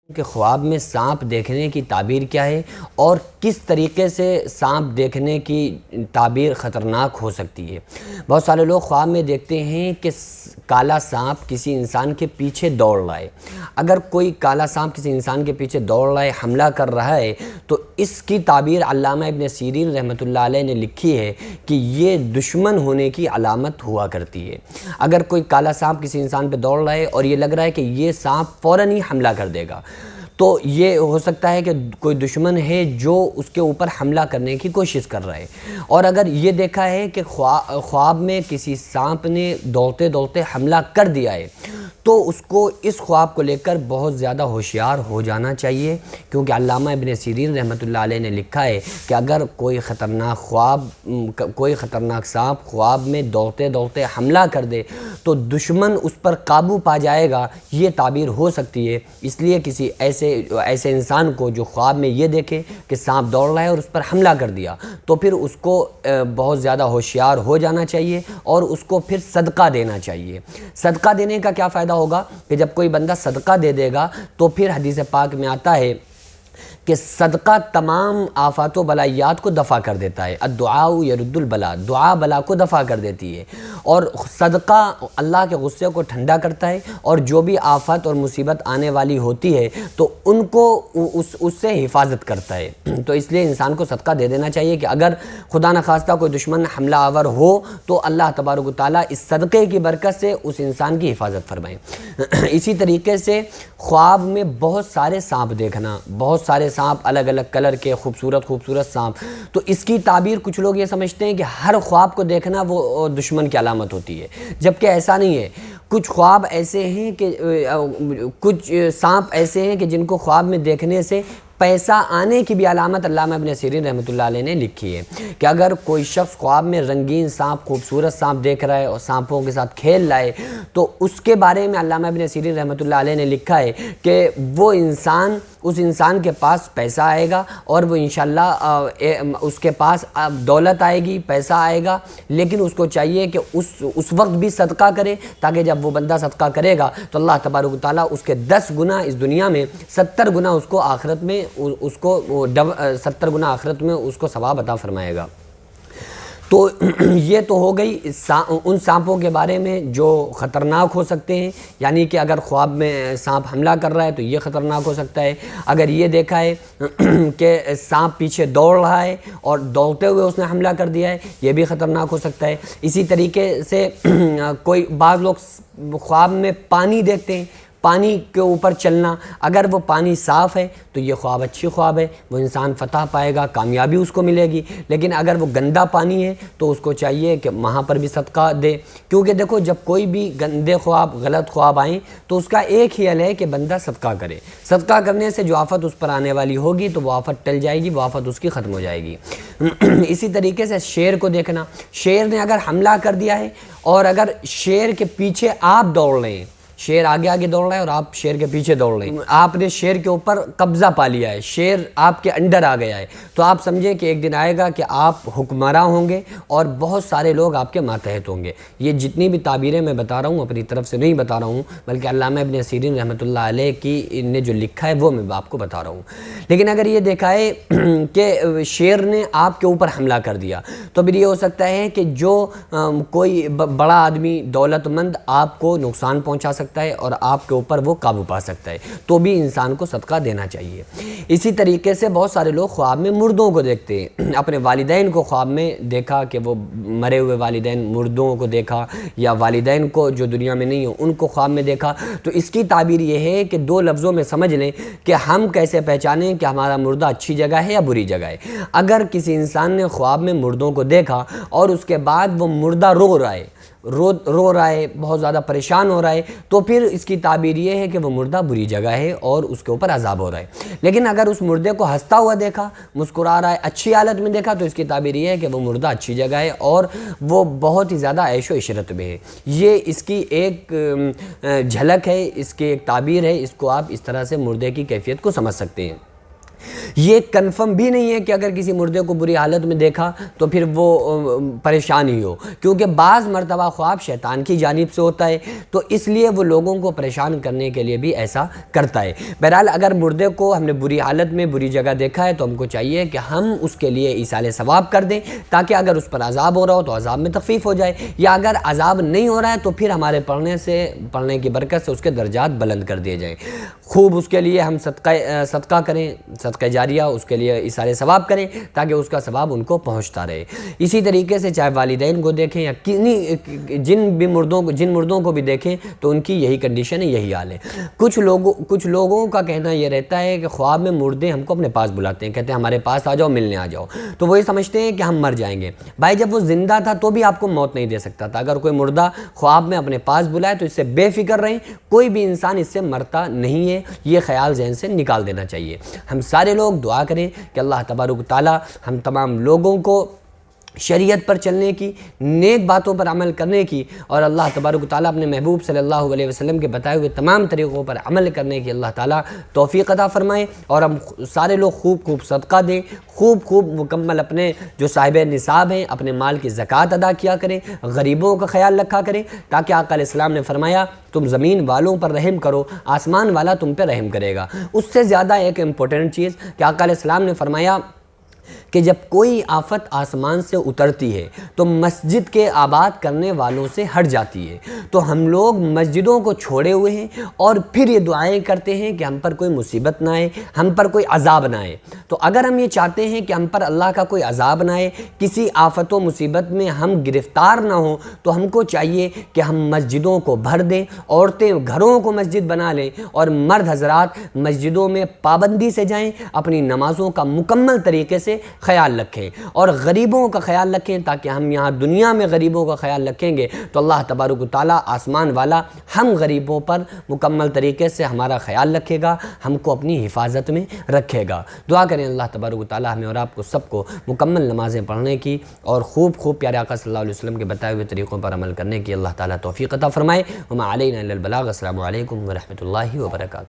کہ خواب میں سانپ دیکھنے کی تعبیر کیا ہے اور کس طریقے سے سانپ دیکھنے کی تعبیر خطرناک ہو سکتی ہے۔ بہت سارے لوگ خواب میں دیکھتے ہیں کہ کالا سانپ کسی انسان کے پیچھے دوڑ رہا ہے۔ اگر کوئی کالا سانپ کسی انسان کے پیچھے دوڑ رہا ہے، حملہ کر رہا ہے، تو اس کی تعبیر علامہ ابن سیرین رحمۃ اللہ علیہ نے لکھی ہے کہ یہ دشمن ہونے کی علامت ہوا کرتی ہے۔ اگر کوئی کالا سانپ کسی انسان پہ دوڑ رہا ہے اور یہ لگ رہا ہے کہ یہ سانپ فوراً ہی حملہ کر دے گا، تو یہ ہو سکتا ہے کہ کوئی دشمن ہے جو اس کے اوپر حملہ کرنے کی کوشش کر رہا ہے۔ اور اگر یہ دیکھا ہے کہ خواب میں کسی سانپ نے دوڑتے دوڑتے حملہ کر دیا ہے، تو اس کو اس خواب کو لے کر بہت زیادہ ہوشیار ہو جانا چاہیے، کیونکہ علامہ ابن سیرین رحمۃ اللہ علیہ نے لکھا ہے کہ اگر کوئی خطرناک سانپ خواب میں دوڑتے دوڑتے حملہ کر دے تو دشمن اس پر قابو پا جائے گا، یہ تعبیر ہو سکتی ہے۔ اس لیے کسی ایسے انسان کو جو خواب میں یہ دیکھے کہ سانپ دوڑ رہا ہے اور اس پر حملہ کر دیا، تو پھر اس کو بہت زیادہ ہوشیار ہو جانا چاہیے اور اس کو پھر صدقہ دینا چاہیے۔ صدقہ دینے کا کیا فائدہ ہوگا کہ جب کوئی بندہ صدقہ دے دے گا تو پھر حدیث پاک میں آتا ہے کہ صدقہ تمام آفات و بلائیات کو دفع کر دیتا ہے۔ الدعاء یرد البلا، دعا بلا کو دفع کر دیتی ہے، اور صدقہ اللہ کے غصے کو ٹھنڈا کرتا ہے، اور جو بھی آفت اور مصیبت آنے والی ہوتی ہے تو ان کو اس سے حفاظت کرتا ہے۔ تو اس لیے انسان کو صدقہ دے دینا چاہیے کہ اگر خدا نخواستہ کوئی دشمن حملہ آور ہو تو اللہ تبارک و تعالیٰ اس صدقے کی برکت سے اس انسان کی حفاظت فرمائیں۔ اسی طریقے سے خواب میں بہت سارے سانپ دیکھنا، بہت سارے سانپ الگ الگ کلر کے خوبصورت سانپ، تو اس کی تعبیر کچھ لوگ یہ سمجھتے ہیں کہ ہر خواب کو دیکھنا وہ دشمن کی علامت ہوتی ہے، جبکہ ایسا نہیں ہے۔ کچھ خواب ایسے ہیں کہ کچھ سانپ ایسے ہیں کہ جن کو خواب میں دیکھنے سے پیسہ آنے کی بھی علامت علامہ ابن سیرین رحمۃ اللہ علیہ نے لکھی ہے کہ اگر کوئی شخص خواب میں رنگین سانپ، خوبصورت سانپ دیکھ رہا ہے اور سانپوں کے ساتھ کھیل رہا ہے، تو اس کے بارے میں علامہ ابن سیرین رحمۃ اللہ علیہ نے لکھا ہے کہ وہ اس انسان کے پاس پیسہ آئے گا، اور وہ انشاءاللہ اس کے پاس دولت آئے گی، پیسہ آئے گا، لیکن اس کو چاہیے کہ اس وقت بھی صدقہ کرے، تاکہ جب وہ بندہ صدقہ کرے گا تو اللہ تبارک و تعالیٰ اس کے 10 گنا اس دنیا میں، 70 گنا اس کو آخرت میں 70 گنا آخرت میں اس کو ثواب عطا فرمائے گا۔ تو یہ تو ہو گئی ان سانپوں کے بارے میں جو خطرناک ہو سکتے ہیں، یعنی کہ اگر خواب میں سانپ حملہ کر رہا ہے تو یہ خطرناک ہو سکتا ہے۔ اگر یہ دیکھا ہے کہ سانپ پیچھے دوڑ رہا ہے اور دوڑتے ہوئے اس نے حملہ کر دیا ہے، یہ بھی خطرناک ہو سکتا ہے۔ اسی طریقے سے بعض لوگ خواب میں پانی دیکھتے ہیں، پانی کے اوپر چلنا، اگر وہ پانی صاف ہے تو یہ خواب اچھی خواب ہے، وہ انسان فتح پائے گا، کامیابی اس کو ملے گی۔ لیکن اگر وہ گندا پانی ہے تو اس کو چاہیے کہ وہاں پر بھی صدقہ دے، کیونکہ دیکھو جب کوئی بھی گندے خواب، غلط خواب آئیں تو اس کا ایک ہی حل ہے کہ بندہ صدقہ کرے۔ صدقہ کرنے سے جو آفت اس پر آنے والی ہوگی تو وہ آفت ٹل جائے گی، وہ آفت اس کی ختم ہو جائے گی۔ اسی طریقے سے شیر کو دیکھنا، شیر نے اگر حملہ کر دیا ہے اور اگر شیر کے پیچھے آپ دوڑ رہے ہیں، شیر آگے دوڑ رہا ہے اور آپ شیر کے پیچھے دوڑ رہے ہیں، آپ نے شیر کے اوپر قبضہ پا لیا ہے، شیر آپ کے انڈر آ گیا ہے، تو آپ سمجھیں کہ ایک دن آئے گا کہ آپ حکمراں ہوں گے اور بہت سارے لوگ آپ کے ماتحت ہوں گے۔ یہ جتنی بھی تعبیریں میں بتا رہا ہوں اپنی طرف سے نہیں بتا رہا ہوں، بلکہ علامہ ابن سیرین رحمۃ اللہ علیہ کی نے جو لکھا ہے وہ میں آپ کو بتا رہا ہوں۔ لیکن اگر یہ دیکھا ہے کہ شیر نے آپ کے اوپر حملہ کر دیا، تو پھر یہ ہو سکتا ہے کہ جو کوئی بڑا آدمی، دولت مند آپ کو نقصان پہنچا سکتا ہے اور آپ کے اوپر وہ قابو پا سکتا ہے، تو بھی انسان کو صدقہ دینا چاہیے۔ اسی طریقے سے بہت سارے لوگ خواب میں مردوں کو دیکھتے ہیں، اپنے والدین کو خواب میں دیکھا کہ وہ مرے ہوئے والدین، مردوں کو دیکھا، یا والدین کو جو دنیا میں نہیں ہوں ان کو خواب میں دیکھا، تو اس کی تعبیر یہ ہے کہ 2 لفظوں میں سمجھ لیں کہ ہم کیسے پہچانیں کہ ہمارا مردہ اچھی جگہ ہے یا بری جگہ ہے۔ اگر کسی انسان نے خواب میں مردوں کو دیکھا اور اس کے بعد وہ مردہ رو رہا ہے، بہت زیادہ پریشان ہو رہا ہے، تو پھر اس کی تعبیر یہ ہے کہ وہ مردہ بری جگہ ہے اور اس کے اوپر عذاب ہو رہا ہے۔ لیکن اگر اس مردے کو ہنستا ہوا دیکھا، مسکرا رہا ہے، اچھی حالت میں دیکھا، تو اس کی تعبیر یہ ہے کہ وہ مردہ اچھی جگہ ہے اور وہ بہت ہی زیادہ عیش و عشرت میں ہے۔ یہ اس کی ایک جھلک ہے، اس کی ایک تعبیر ہے، اس کو آپ اس طرح سے مردے کی کیفیت کو سمجھ سکتے ہیں۔ یہ کنفرم بھی نہیں ہے کہ اگر کسی مردے کو بری حالت میں دیکھا تو پھر وہ پریشان ہی ہو، کیونکہ بعض مرتبہ خواب شیطان کی جانب سے ہوتا ہے، تو اس لیے وہ لوگوں کو پریشان کرنے کے لیے بھی ایسا کرتا ہے۔ بہرحال اگر مردے کو ہم نے بری حالت میں بری جگہ دیکھا ہے تو ہم کو چاہیے کہ ہم اس کے لیے ایصال ثواب کر دیں، تاکہ اگر اس پر عذاب ہو رہا ہو تو عذاب میں تخفیف ہو جائے، یا اگر عذاب نہیں ہو رہا ہے تو پھر ہمارے پڑھنے کی برکت سے اس کے درجات بلند کر دیے جائیں۔ خوب اس کے لیے ہم صدقہ کریں، صدقہ جاریہ، اس کے لیے ایصال ثواب کریں تاکہ اس کا ثواب ان کو پہنچتا رہے۔ اسی طریقے سے چاہے والدین کو دیکھیں یا جن مردوں کو بھی دیکھیں تو ان کی یہی کنڈیشن ہے، یہی حال ہے۔ کچھ لوگوں کا کہنا یہ رہتا ہے کہ خواب میں مردے ہم کو اپنے پاس بلاتے ہیں، کہتے ہیں ہمارے پاس آ جاؤ، ملنے آ جاؤ، تو وہ یہ سمجھتے ہیں کہ ہم مر جائیں گے۔ بھائی جب وہ زندہ تھا تو بھی آپ کو موت نہیں دے سکتا تھا۔ اگر کوئی مردہ خواب میں اپنے پاس بلائے تو اس سے بے فکر رہیں، کوئی بھی انسان اس سے مرتا نہیں ہے، یہ خیال ذہن سے نکال دینا چاہیے۔ ہم سارے لوگ دعا کریں کہ اللہ تبارک و تعالی ہم تمام لوگوں کو شریعت پر چلنے کی، نیک باتوں پر عمل کرنے کی، اور اللہ تبارک و تعالیٰ اپنے محبوب صلی اللہ علیہ وسلم کے بتائے ہوئے تمام طریقوں پر عمل کرنے کی اللہ تعالیٰ توفیق عطا فرمائے، اور ہم سارے لوگ خوب صدقہ دیں، خوب مکمل اپنے جو صاحب نصاب ہیں اپنے مال کی زکوٰۃ ادا کیا کریں، غریبوں کا خیال رکھا کریں، تاکہ آقا علیہ السلام نے فرمایا تم زمین والوں پر رحم کرو، آسمان والا تم پہ رحم کرے گا۔ اس سے زیادہ ایک امپورٹنٹ چیز کہ آقا علیہ السلام نے فرمایا کہ جب کوئی آفت آسمان سے اترتی ہے تو مسجد کے آباد کرنے والوں سے ہٹ جاتی ہے، تو ہم لوگ مسجدوں کو چھوڑے ہوئے ہیں اور پھر یہ دعائیں کرتے ہیں کہ ہم پر کوئی مصیبت نہ آئے، ہم پر کوئی عذاب نہ آئے۔ تو اگر ہم یہ چاہتے ہیں کہ ہم پر اللہ کا کوئی عذاب نہ آئے، کسی آفت و مصیبت میں ہم گرفتار نہ ہوں، تو ہم کو چاہیے کہ ہم مسجدوں کو بھر دیں، عورتیں گھروں کو مسجد بنا لیں، اور مرد حضرات مسجدوں میں پابندی سے جائیں، اپنی نمازوں کا مکمل طریقے سے خیال رکھیں، اور غریبوں کا خیال رکھیں، تاکہ ہم یہاں دنیا میں غریبوں کا خیال رکھیں گے تو اللہ تبارک و تعالیٰ آسمان والا ہم غریبوں پر مکمل طریقے سے ہمارا خیال رکھے گا، ہم کو اپنی حفاظت میں رکھے گا۔ دعا کریں اللہ تبارک و تعالیٰ ہمیں اور آپ کو سب کو مکمل نمازیں پڑھنے کی اور خوب پیارے آقا صلی اللہ علیہ وسلم کے بتائے ہوئے طریقوں پر عمل کرنے کی اللہ تعالیٰ توفیق عطا فرمائے۔ وما علینا الا البلاغ۔ السلام علیکم ورحمۃ اللہ وبرکاتہ۔